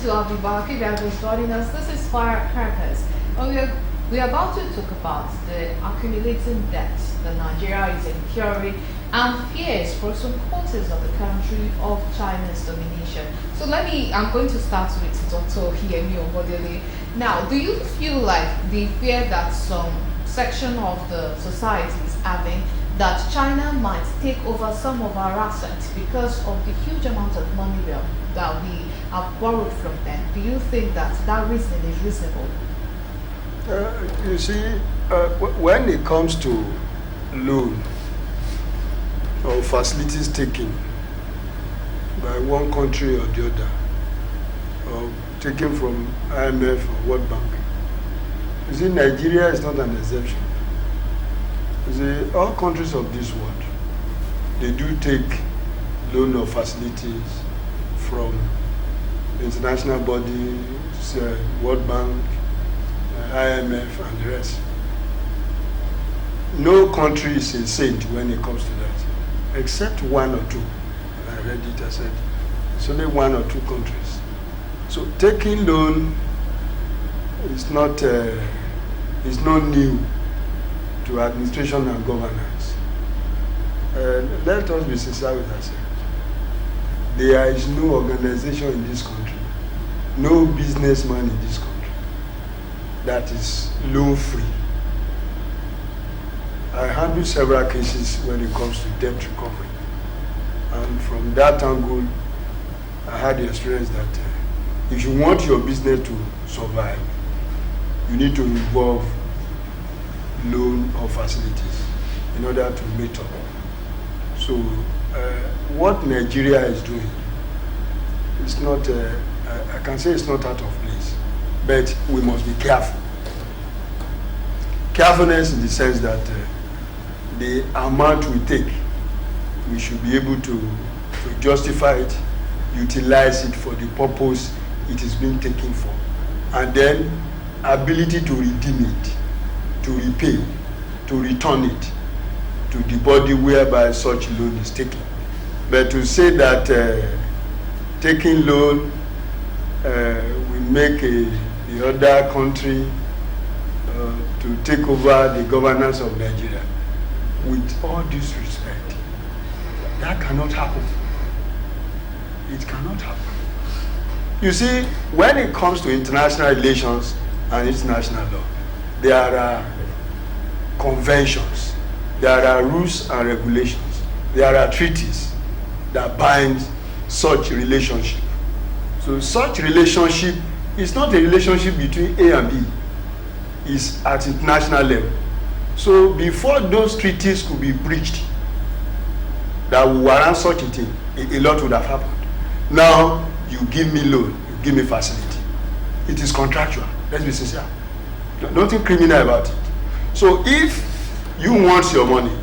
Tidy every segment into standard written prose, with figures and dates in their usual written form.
to have you back. If you are just joining us, this is Firecrackers. We are about to talk about the accumulating debt that Nigeria is incurring and fears for some quarters of the country of China's domination. So I'm going to start with Dr. Hiyemi Obodele. Now, do you feel like the fear that some section of the society is having that China might take over some of our assets because of the huge amount of money that we have borrowed from them? Do you think that reasoning is reasonable? You see, when it comes to loan or facilities taken by one country or the other, or taken from IMF or World Bank, you see, Nigeria is not an exception. You see, all countries of this world, they do take loan or facilities from international bodies, World Bank, IMF, and the rest. No country is a saint when it comes to that, except one or two. And I read it, I said, it's only one or two countries. So taking loan is not new to administration and governance. Let us be sincere with ourselves. There is no organization in this country, no businessman in this country that is loan-free. I handle several cases when it comes to debt recovery. And from that angle, I had the experience that if you want your business to survive, you need to involve loan or facilities in order to meet up. So what Nigeria is doing is not, I can say it's not out of place, but we must be careful. Carefulness in the sense that the amount we take, we should be able to justify it, utilize it for the purpose it is being taken for, and then ability to redeem it, to repay, to return it to the body whereby such loan is taken. But to say that taking loan will make the other country to take over the governance of Nigeria, with all due respect, that cannot happen. It cannot happen. You see, when it comes to international relations and international law, there are conventions, there are rules and regulations, there are treaties that bind such relationship. So such relationship is not a relationship between A and B, it's at international level. So before those treaties could be breached that would warrant such a thing, a lot would have happened. Now you give me loan, you give me facility. It is contractual. Let's be sincere. Nothing criminal about it. So if you want your money,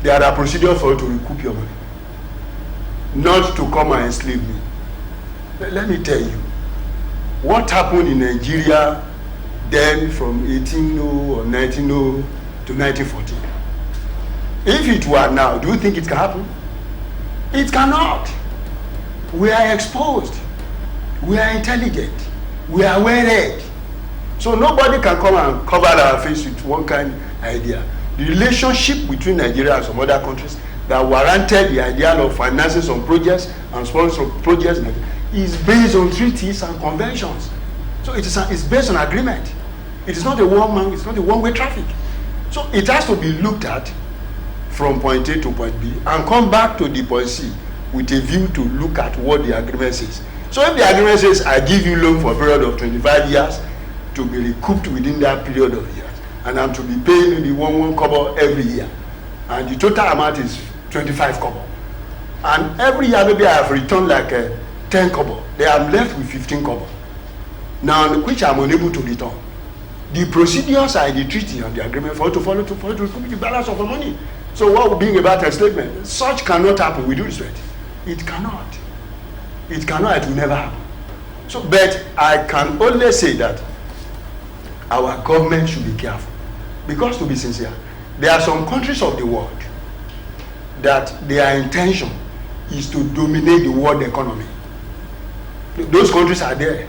there are procedures for you to recoup your money, not to come and enslave me. Let me tell you, what happened in Nigeria then from 1800 or 1900 to 1914. If it were now, do you think it can happen? It cannot. We are exposed. We are intelligent. We are well read. So nobody can come and cover our face with one kind of idea. The relationship between Nigeria and some other countries that warranted the idea of financing some projects and sponsoring projects is based on treaties and conventions. So it's based on agreement. It is not a one-way traffic. So it has to be looked at from point A to point B and come back to the point C with a view to look at what the agreement says. So if the agreement says I give you loan for a period of 25 years to be recouped within that period of years, and I'm to be paying maybe one kobo every year, and the total amount is 25 kobo, and every year maybe I have returned like 10 kobo, then I'm left with 15 kobo, now which I'm unable to return. The procedures are in the treaty and the agreement for you to follow to recoup the balance of the money. So what would be about enslavement? Such cannot happen with due respect. It cannot. It cannot, it will never happen. So, but I can only say that our government should be careful. Because to be sincere, there are some countries of the world that their intention is to dominate the world economy. Those countries are there.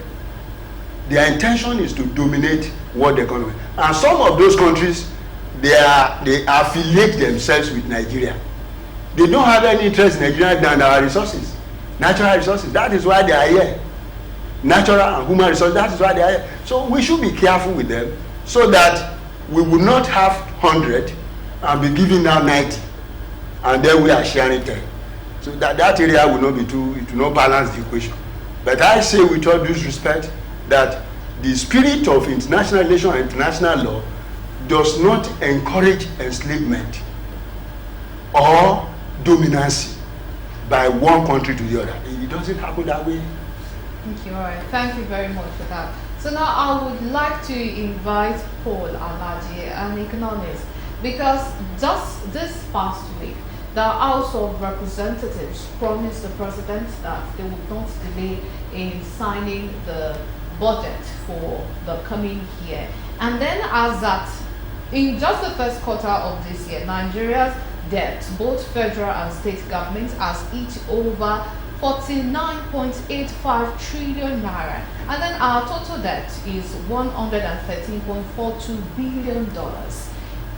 Their intention is to dominate world economy. And some of those countries, they affiliate themselves with Nigeria. They don't have any interest in Nigeria than our resources, natural resources. That is why they are here. Natural and human resources, that is why they are here. So we should be careful with them so that we will not have 100 and be giving out 90, and then we are sharing 10. So that area will not be too, it will not balance the equation. But I say with all due respect that the spirit of international relations and international law does not encourage enslavement or dominance by one country to the other. It doesn't happen that way. Thank you. All right. Thank you very much for that. So now I would like to invite Paul Alaji, an economist, because just this past week, the House of Representatives promised the president that they would not delay in signing the budget for the coming year. And then as that, in just the first quarter of this year, Nigeria's debt, both federal and state governments, has each over 49.85 trillion naira. And then our total debt is $113.42 billion.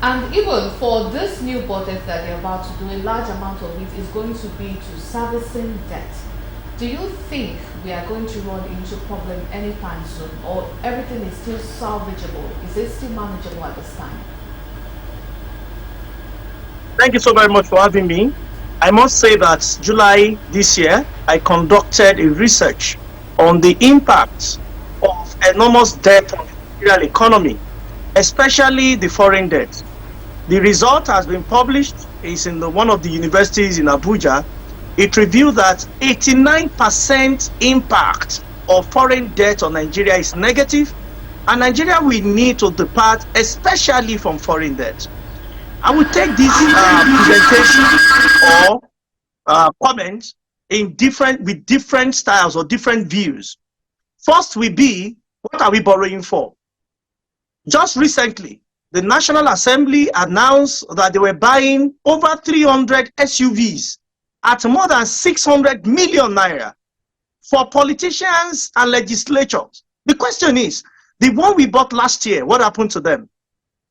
And even for this new budget that they're about to do, a large amount of it is going to be to servicing debt. Do you think we are going to run into problem anytime soon, or everything is still salvageable? Is it still manageable at this time? Thank you so very much for having me. I must say that July this year, I conducted a research on the impact of enormous debt on the real economy, especially the foreign debt. The result has been published. It's in one of the universities in Abuja. It revealed that 89% impact of foreign debt on Nigeria is negative, and Nigeria will need to depart, especially from foreign debt. I will take this presentation or comment with different styles or different views. First will be, what are we borrowing for? Just recently, the National Assembly announced that they were buying over 300 SUVs at more than 600 million naira for politicians and legislators. The question is, the one we bought last year, what happened to them?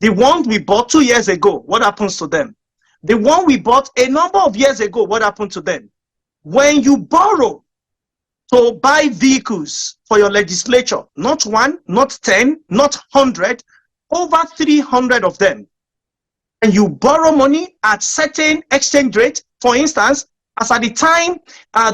The one we bought 2 years ago, what happens to them? The one we bought a number of years ago, what happened to them? When you borrow to buy vehicles for your legislature, not 1, not 10, not 100, over 300 of them, and you borrow money at certain exchange rate, for instance, as at the time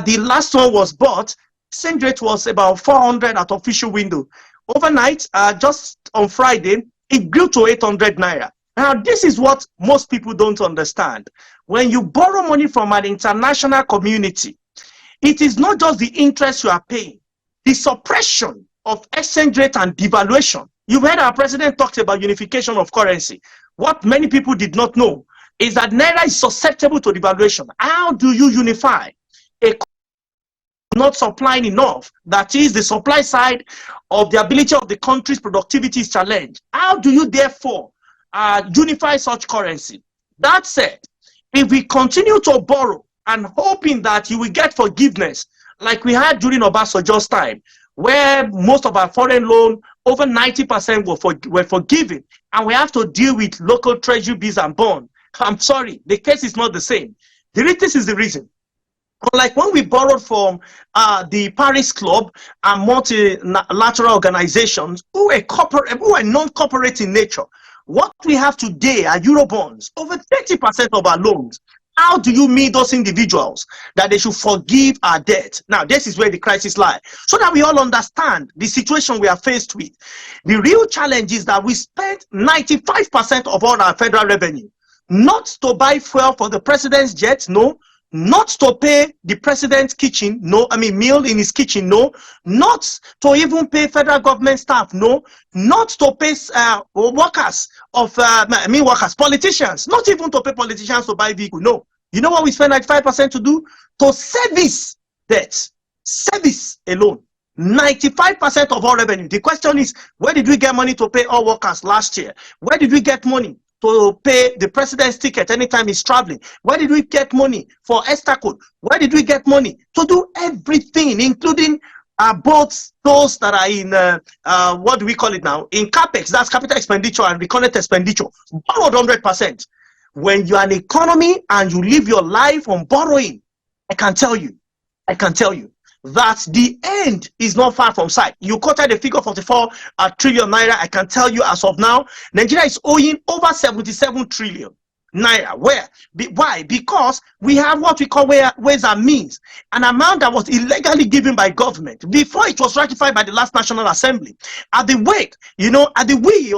the last one was bought, exchange rate was about 400 at official window. Overnight, just on Friday, it grew to 800 naira. Now, this is what most people don't understand. When you borrow money from an international community, it is not just the interest you are paying, the suppression of exchange rate and devaluation. You've heard our president talk about unification of currency. What many people did not know is that Naira is susceptible to devaluation. How do you unify a not supplying enough? That is, the supply side of the ability of the country's productivity is challenged. How do you therefore unify such currency? That said, if we continue to borrow and hoping that you will get forgiveness, like we had during Obasanjo's time, where most of our foreign loan, over 90% were forgiven, and we have to deal with local treasury bills and bonds. I'm sorry, the case is not the same. This is the reason. Like when we borrowed from the Paris Club and multilateral organizations who are non-corporate in nature, what we have today are Eurobonds, over 30% of our loans. How do you meet those individuals that they should forgive our debt? Now, this is where the crisis lies. So that we all understand the situation we are faced with. The real challenge is that we spent 95% of all our federal revenue, not to buy fuel for the president's jet, no. Not to pay the president's kitchen, no. Meal in his kitchen, no. Not to even pay federal government staff, no. Not to pay politicians, not even to pay politicians to buy vehicle, no. You know what we spend 95% to do? To service debt, service alone. 95% of all revenue. The question is, where did we get money to pay all workers last year? Where did we get money to pay the president's ticket anytime he's traveling? Where did we get money for Esther code? Where did we get money to do everything, including are both those that are in, what do we call it now? In CAPEX, that's capital expenditure and recurrent expenditure, borrowed 100%. When you're an economy and you live your life on borrowing, I can tell you that the end is not far from sight. You quoted the figure 44 trillion naira. I can tell you as of now, Nigeria is owing over 77 trillion naira. Why? Because we have what we call ways and means, an amount that was illegally given by government before it was ratified by the last National Assembly. At the wake, at the way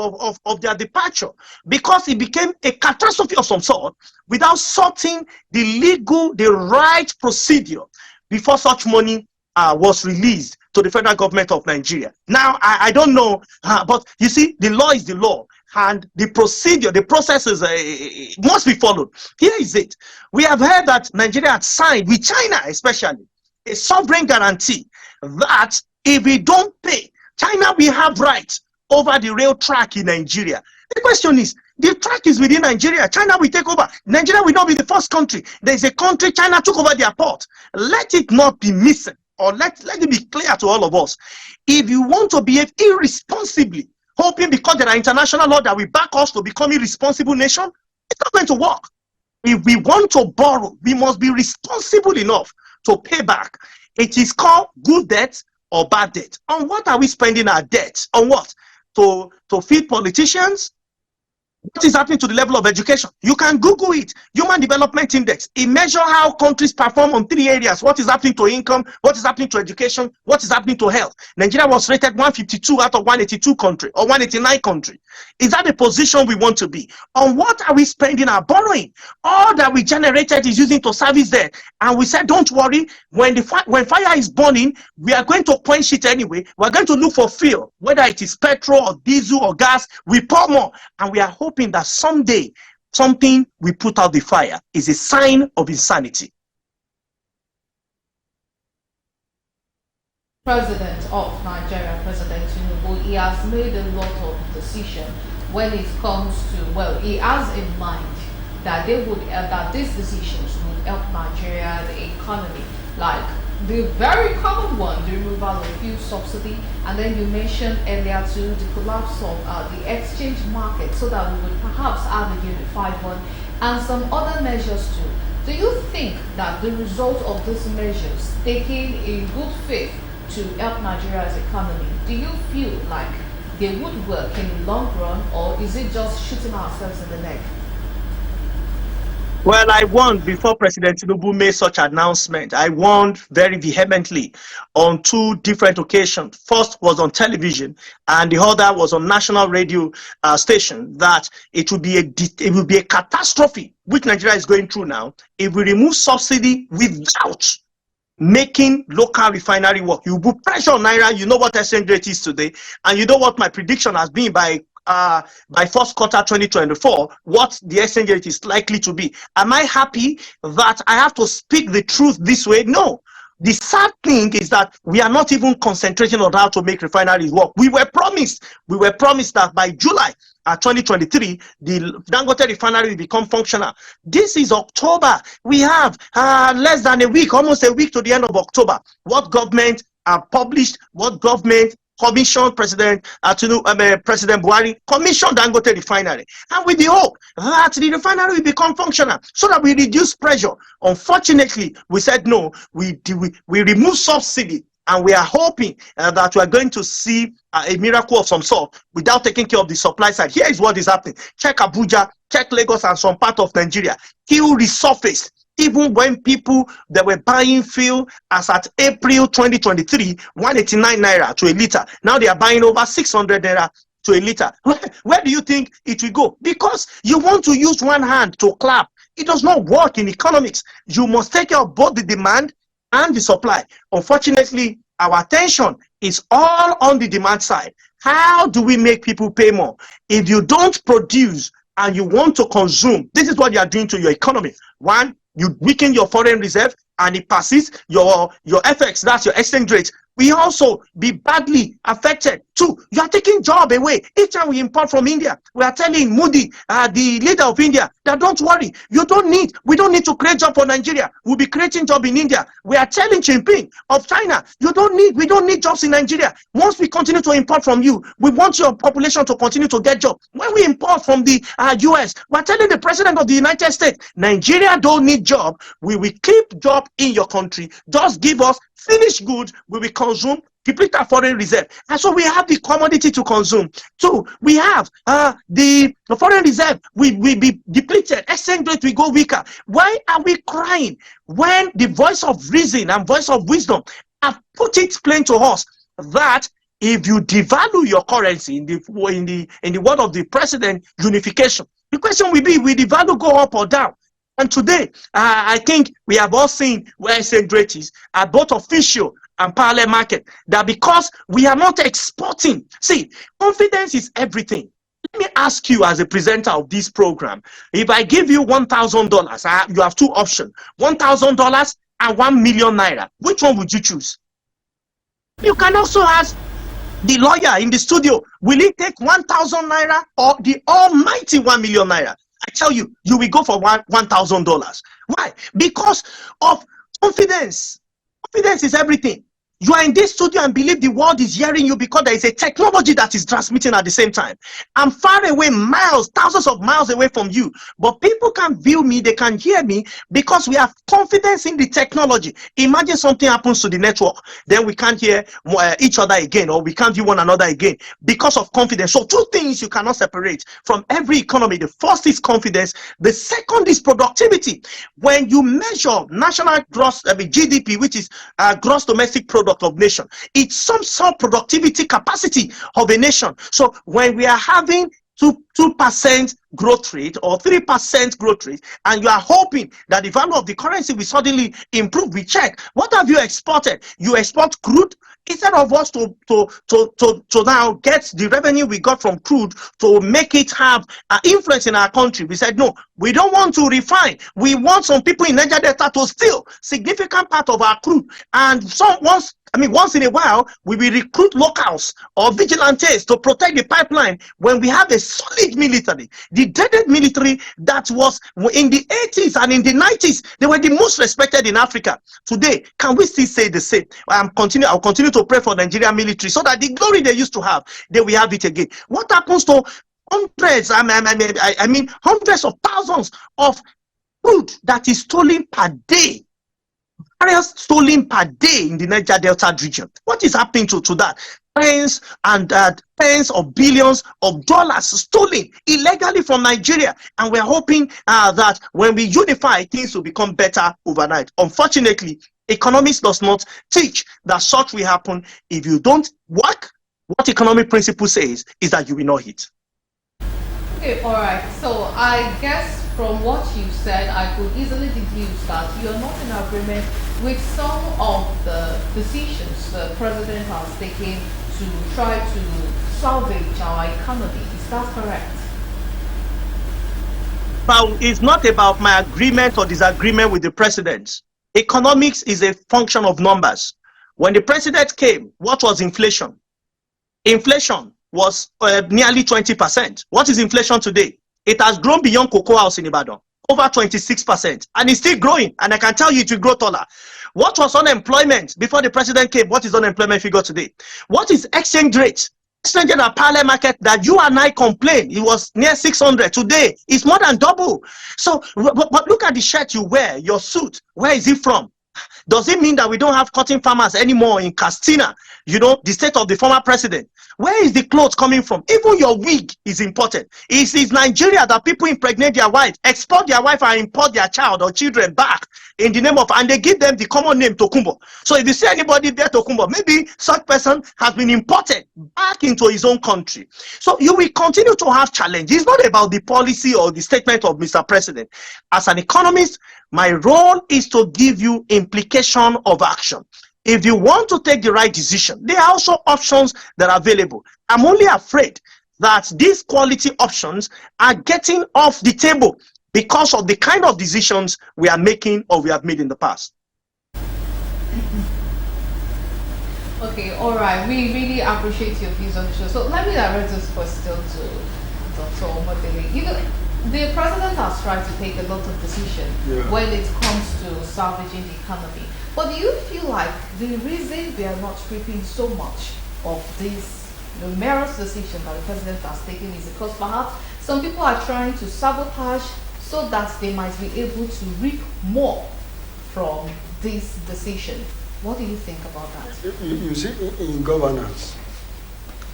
of their departure, because it became a catastrophe of some sort, without sorting the right procedure before such money was released to the federal government of Nigeria. Now, I don't know, but you see, the law is the law, and the procedure, the processes must be followed. Here is it. We have heard that Nigeria had signed with China, especially, a sovereign guarantee that if we don't pay, China will have rights over the rail track in Nigeria. The question is, the track is within Nigeria. China will take over. Nigeria will not be the first country. There is a country, China took over their port. Let it not be missing, or let it be clear to all of us. If you want to behave irresponsibly, hoping because there are international law that will back us to become a responsible nation, it's not going to work. If we want to borrow, we must be responsible enough to pay back. It is called good debt or bad debt. On what are we spending our debt? On what? To feed politicians? What is happening to the level of education? You can Google it. Human Development Index. It measures how countries perform on 3 areas. What is happening to income? What is happening to education? What is happening to health? Nigeria was rated 152 out of 182 country, or 189 country. Is that the position we want to be? On what are we spending our borrowing? All that we generated is using to service there. And we said, don't worry, when fire is burning, we are going to quench it anyway. We're going to look for fuel, whether it is petrol or diesel or gas. We pour more, and we are hoping that someday something we put out the fire is a sign of insanity. President of Nigeria, President Tinubu, he has made a lot of decisions when it comes to, well, he has in mind that that these decisions will help Nigeria, the economy, like the very common one, the removal of fuel subsidy, and then you mentioned earlier too the collapse of the exchange market, so that we would perhaps have a unified one, and some other measures too. Do you think that the result of these measures, taken in good faith to help Nigeria's economy, do you feel like they would work in the long run, or is it just shooting ourselves in the neck? Well, I warned before President Tinubu made such announcement. I warned very vehemently on 2 different occasions. First was on television, and the other was on national radio station, that it would be a catastrophe which Nigeria is going through now if we remove subsidy without making local refinery work. You put pressure on Naira. You know what exchange rate is today, and you know what my prediction has been by first quarter 2024, what the exchange rate is likely to be. Am I happy that I have to speak the truth this way? No. The sad thing is that we are not even concentrating on how to make refineries work. We were promised that by July 2023, the Dangote refinery will become functional. This is October. We have less than a week, almost a week to the end of October. What government published, what government commissioned President Buhari, commissioned Dangote refinery, and with the hope that the refinery will become functional, so that we reduce pressure. Unfortunately, we said no. We remove subsidy, and we are hoping that we are going to see a miracle of some sort without taking care of the supply side. Here is what is happening. Check Abuja, check Lagos, and some part of Nigeria. Fuel resurfaced. Even when people that were buying fuel as at April 2023, 189 naira to a liter, now they are buying over 600 naira to a liter. Where do you think it will go? Because you want to use one hand to clap. It does not work in economics. You must take care of both the demand and the supply. Unfortunately, our attention is all on the demand side. How do we make people pay more? If you don't produce and you want to consume, this is what you are doing to your economy. One, you weaken your foreign reserve, and it passes your FX, that's your exchange rate. We also be badly affected Two, you are taking job away. Each time we import from India, we are telling Modi, the leader of India, that don't worry, we don't need to create job for Nigeria. We'll be creating job in India. We are telling Jinping of China, we don't need jobs in Nigeria. Once we continue to import from you, we want your population to continue to get jobs. When we import from the US, we're telling the president of the United States, Nigeria don't need job. We will keep job in your country. Just give us finished goods, we will consume, deplete our foreign reserve. And so we have the commodity to consume. Two, we have the foreign reserve will be depleted. Exchange rate will go weaker. Why are we crying when the voice of reason and voice of wisdom have put it plain to us that if you devalue your currency in the word of the president, unification, the question will be, will the value go up or down? And today, I think we have all seen where exchange rates are both official and parallel market, that because we are not exporting. See, confidence is everything. Let me ask you as a presenter of this program, if I give you $1,000, you have two options, $1,000 and 1 million naira. Which one would you choose? You can also ask the lawyer in the studio, will he take 1,000 naira or the almighty 1 million naira? I tell you, you will go for $1,000. Why? Because of confidence. Confidence is everything. You are in this studio and believe the world is hearing you because there is a technology that is transmitting at the same time. I'm far away, miles, thousands of miles away from you, but people can view me, they can hear me because we have confidence in the technology. Imagine something happens to the network, then we can't hear each other again, or we can't view one another again because of confidence. So two things you cannot separate from every economy. The first is confidence. The second is productivity. When you measure national gross GDP, which is gross domestic product of nation, it's some productivity capacity of a nation. So when we are having 2% growth rate or 3% growth rate, and you are hoping that the value of the currency will suddenly improve, we check, what have you exported? You export crude. Instead of us to now get the revenue we got from crude to make it have an influence in our country, we said, no, we don't want to refine. We want some people in Niger Delta to steal significant part of our crude. And once in a while, we will recruit locals or vigilantes to protect the pipeline when we have a solid military. The dreaded military that was in the 80s and in the 90s, they were the most respected in Africa. Today, can we still say the same? I'll continue to pray for Nigerian military so that the glory they used to have, they will have it again. What happens to hundreds, hundreds of thousands of food that is stolen per day? Barrels stolen per day in the Niger Delta region. What is happening to that? Tens of billions of dollars stolen illegally from Nigeria, and we're hoping that when we unify, things will become better overnight. Unfortunately, economics does not teach that such will happen if you don't work. What economic principle says is that you will not hit. Okay, all right. So I guess from what you said, I could easily deduce that you are not in agreement with some of the decisions the president has taken to try to salvage our economy. Is that correct? But it's not about my agreement or disagreement with the president. Economics is a function of numbers. When the president came, what was inflation? Inflation was nearly 20%. What is inflation today? It has grown beyond Cocoa House in Ibadan, over 26%, and it's still growing, and I can tell you it will grow taller. What was unemployment before the president came? What is unemployment figure today? What is exchange rate? Exchange rate at parallel market that you and I complained, it was near 600. Today, it's more than double. So, but look at the shirt you wear, your suit, where is it from? Does it mean that we don't have cotton farmers anymore in Castina, the state of the former president? Where is the clothes coming from? Even your wig is imported. It is Nigeria that people impregnate their wife, export their wife and import their child or children back in the name of, and they give them the common name Tokumbo. So if you see anybody there Tokumbo, maybe such person has been imported back into his own country. So you will continue to have challenges. It's not about the policy or the statement of Mr. President. As an economist, my role is to give you implication of action. If you want to take the right decision, there are also options that are available. I'm only afraid that these quality options are getting off the table because of the kind of decisions we are making or we have made in the past. Okay, all right. We really appreciate your views on the show. So let me direct this question to Dr. Omodele. You know, the president has tried to take a lot of decisions when it comes to salvaging the economy. But do you feel like the reason we are not reaping so much of this numerous decision that the president has taken is because perhaps some people are trying to sabotage so that they might be able to reap more from this decision? What do you think about that? You see, in governance,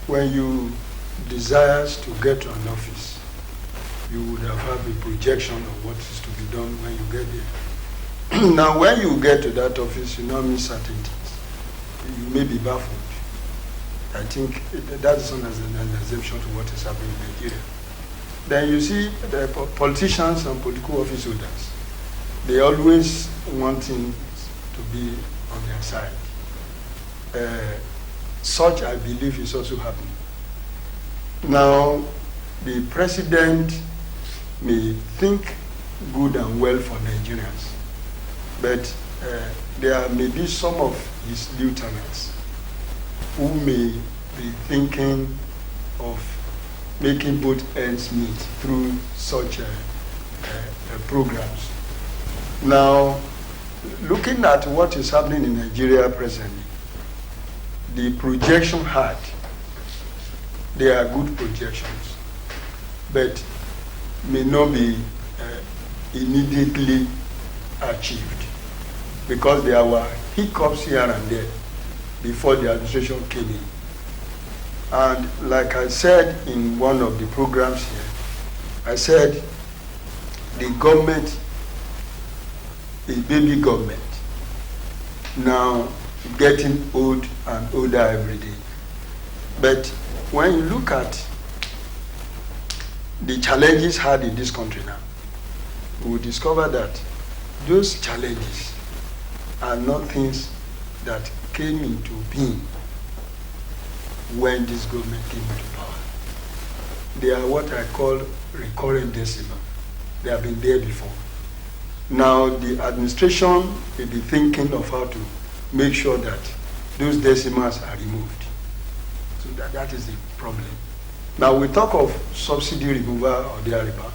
when you desire to get to an office, you would have had a projection of what is to be done when you get there. Now, when you get to that office, you now miss certain things. You may be baffled. I think that is not an exemption to what is happening in Nigeria. Then you see the politicians and political office holders, they always want things to be on their side. Such, I believe, is also happening. Now, the president may think good and well for Nigerians, but there may be some of his lieutenants who may be thinking of making both ends meet through such programs. Now, looking at what is happening in Nigeria presently, the projection had, they are good projections, but may not be immediately achieved because there were hiccups here and there before the administration came in. And like I said in one of the programs here, I said the government is baby government, now getting old and older every day. But when you look at the challenges had in this country now, we will discover that those challenges are not things that came into being when this government came into power. They are what I call recurrent decimal. They have been there before. Now the administration will be thinking of how to make sure that those decimals are removed. So that is the problem. Now we talk of subsidy removal or thereabout,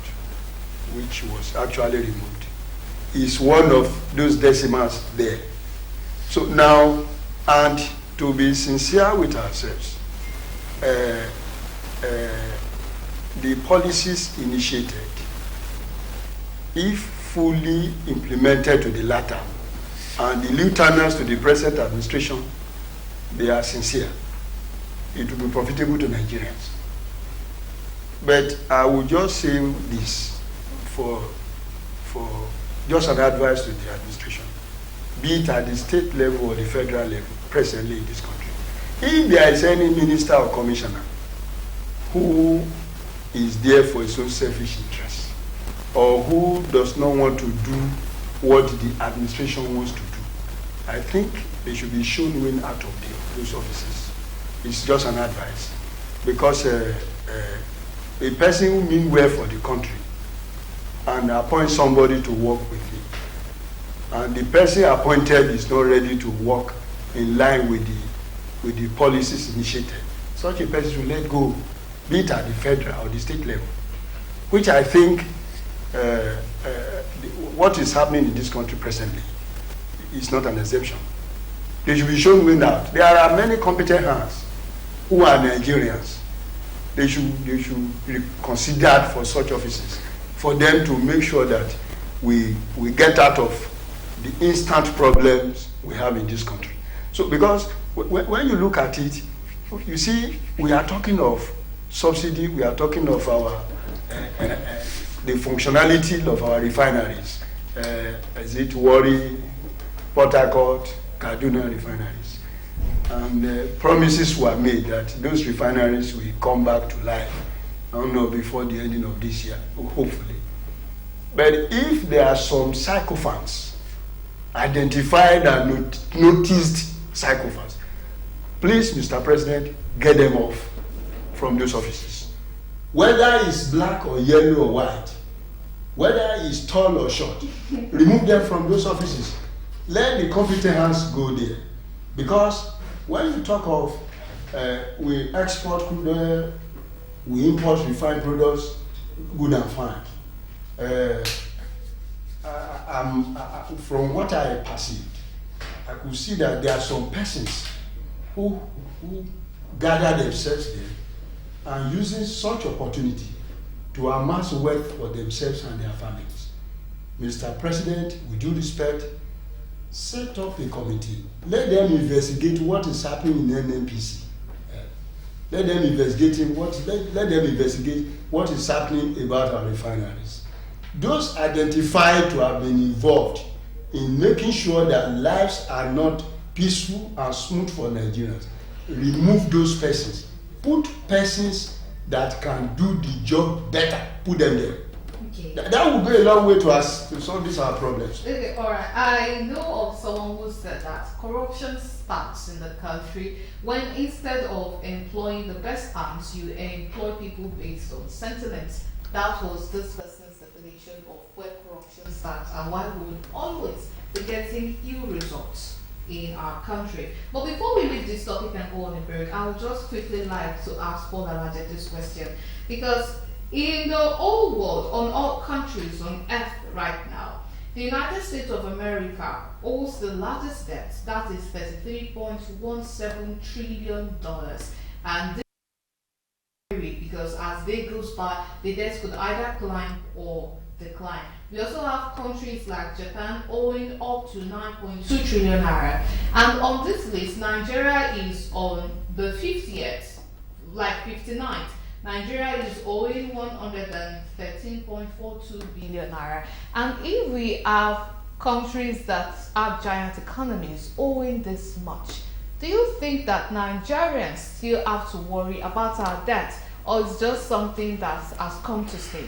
which was actually removed, is one of those decimals there. So now, and to be sincere with ourselves, the policies initiated, if fully implemented to the latter, and the lieutenants to the present administration, they are sincere, it will be profitable to Nigerians. But I will just say this for just an advice to the administration, be it at the state level or the federal level, presently in this country. If there is any minister or commissioner who is there for his own selfish interest, or who does not want to do what the administration wants to do, I think they should be shown when out of those offices. It's just an advice. Because a person who means well for the country and appoint somebody to work with him, and the person appointed is not ready to work in line with the policies initiated, such a person should let go, be it at the federal or the state level, which I think what is happening in this country presently is not an exception. They should be shown way out. There are many competent hands who are Nigerians. They should be considered for such offices, for them to make sure that we get out of the instant problems we have in this country. So because when you look at it, you see we are talking of subsidy, we are talking of our the functionality of our refineries. Is it Warri, Port Harcourt, Kaduna refineries? And promises were made that those refineries will come back to life, I don't know, before the ending of this year, hopefully. But if there are some sycophants, identified and noticed sycophants, please, Mr. President, get them off from those offices. Whether it's black or yellow or white, whether it's tall or short, remove them from those offices. Let the competent hands go there. Because when you talk of we export crude oil, we import refined products, good and fine. From what I perceived, I could see that there are some persons who gather themselves there and using such opportunity to amass wealth for themselves and their families. Mr. President, with due respect, set up a committee. Let them investigate what is happening in NNPC. Let them investigate what is happening about our refineries. Those identified to have been involved in making sure that lives are not peaceful and smooth for Nigerians, remove those persons. Put persons that can do the job better. Put them there. Okay. That would go a long way to solve these our problems. Okay, all right. I know of someone who said that corruption starts in the country when instead of employing the best hands, you employ people based on sentiments. That was this person's definition of where corruption starts and why we would always be getting ill results in our country. But before we leave this topic and go on a break, I would just quickly like to ask Paul Alaje this question, because in the whole world, on all countries on earth right now, the United States of America owes the largest debt, that is $33.17 trillion, and this because as day goes by, the debt could either climb or decline. We also have countries like Japan owing up to 9.2 trillion naira, and on this list, Nigeria is on the 50th, like 59th. Nigeria is owing 113.42 billion naira, and if we have countries that have giant economies owing this much, do you think that Nigerians still have to worry about our debt, or is just something that has come to stay?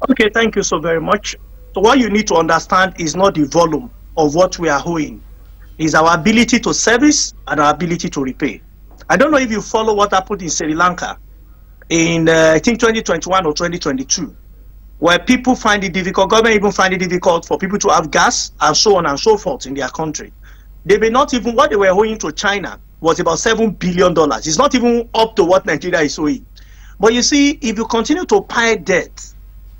Okay, thank you so very much. So what you need to understand is not the volume of what we are owing, is our ability to service and our ability to repay. I don't know if you follow what happened in Sri Lanka in I think 2021 or 2022, where people find it difficult, government even find it difficult for people to have gas and so on and so forth in their country. They may not even, what they were owing to China was about $7 billion. It's not even up to what Nigeria is owing. But you see, if you continue to pay debt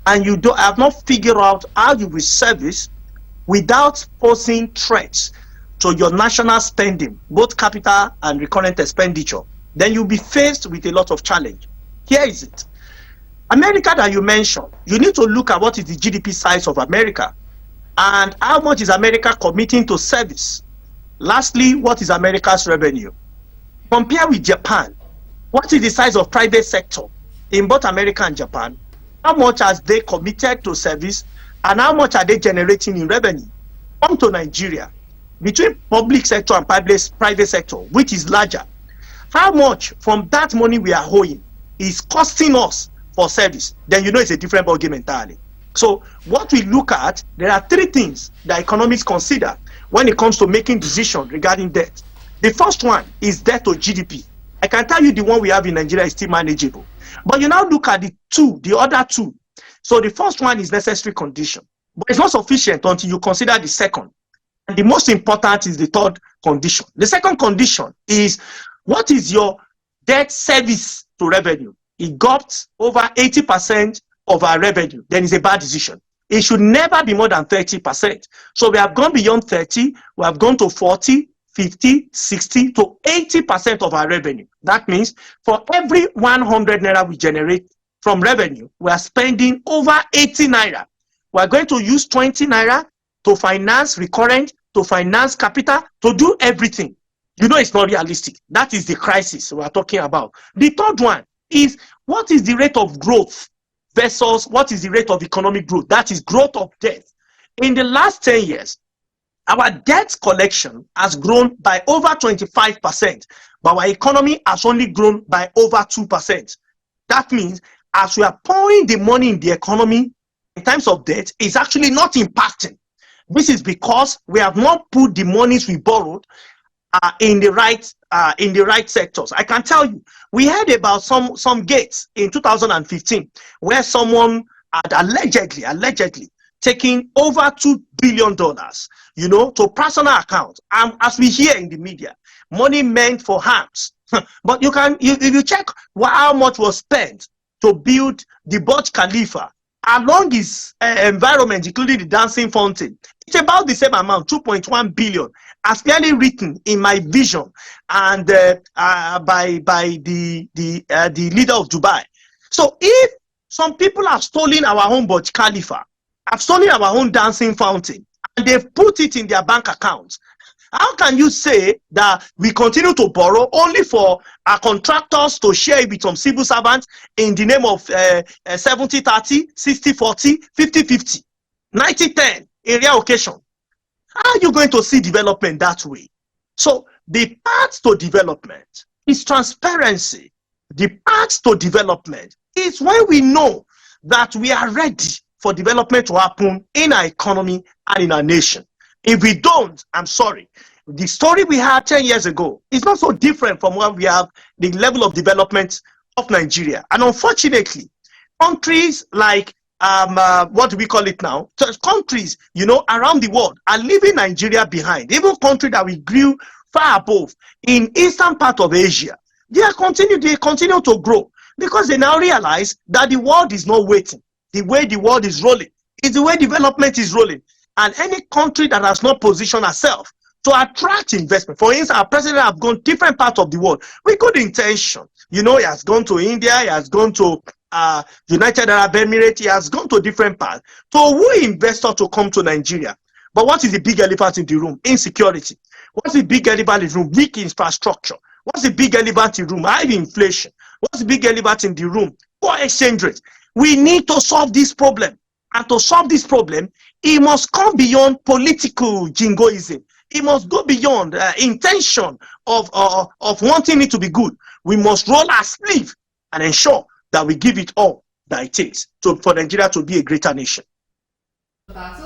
and you have not figured out how you will service without posing threats to your national spending, both capital and recurrent expenditure, then you'll be faced with a lot of challenge. Here is it. America that you mentioned, you need to look at what is the GDP size of America and how much is America committing to service. Lastly, what is America's revenue? Compare with Japan. What is the size of private sector in both America and Japan? How much has they committed to service and how much are they generating in revenue? Come to Nigeria. Between public sector and private sector, which is larger, how much from that money we are owing is costing us for service? Then you know it's a different ballgame entirely. So what we look at, there are three things that economists consider when it comes to making decisions regarding debt. The first one is debt to GDP. I can tell you the one we have in Nigeria is still manageable. But you now look at the other two. So the first one is necessary condition. But it's not sufficient until you consider the second. And the most important is the third condition. The second condition is, what is your debt service to revenue? It got over 80% of our revenue, then it's a bad decision. It should never be more than 30%. So we have gone beyond 30, we have gone to 40, 50, 60 to 80% of our revenue. That means for every 100 naira we generate from revenue, we are spending over 80 naira. We are going to use 20 naira to finance recurrent, to finance capital, to do everything. You know it's not realistic. That is the crisis we are talking about. The third one is, what is the rate of growth versus what is the rate of economic growth? That is growth of debt. In the last 10 years, our debt collection has grown by over 25%, but our economy has only grown by over 2%. That means as we are pouring the money in the economy in terms of debt, it's actually not impacting. This is because we have not put the monies we borrowed in the right sectors. I can tell you, we heard about some gates in 2015 where someone had allegedly taking over $2 billion, you know, to personal accounts. And as we hear in the media, money meant for arms. But if you check how much was spent to build the Burj Khalifa along its environment, including the dancing fountain, it's about the same amount, 2.1 billion, as clearly written in my vision and by the leader of Dubai. So if some people have stolen our own Burj Khalifa, have stolen our own dancing fountain, and they've put it in their bank accounts, how can you say that we continue to borrow only for our contractors to share it with some civil servants in the name of 70-30, 60-40, 50-50, 90-10 in real occasion? How are you going to see development that way? So the path to development is transparency. The path to development is when we know that we are ready for development to happen in our economy and in our nation. If we don't, I'm sorry. The story we had 10 years ago is not so different from what we have, the level of development of Nigeria. And unfortunately, countries like, what do we call it now? Countries, you know, around the world are leaving Nigeria behind. Even countries that we grew far above in eastern part of Asia, they continue to grow because they now realize that the world is not waiting. The way the world is rolling is the way development is rolling. And any country that has not positioned herself to attract investment, for instance, our president have gone different parts of the world with good intention. You know, he has gone to India, he has gone to United Arab Emirates, he has gone to different parts. So who investor to come to Nigeria? But what is the big elephant in the room? Insecurity. What's the big elephant in the room? Weak infrastructure. What's the big elephant in the room? High inflation. What's the big elephant in the room? Poor exchange rate. We need to solve this problem. And to solve this problem, it must come beyond political jingoism. It must go beyond intention of wanting it to be good. We must roll our sleeve and ensure that we give it all that it takes for Nigeria to be a greater nation. So let's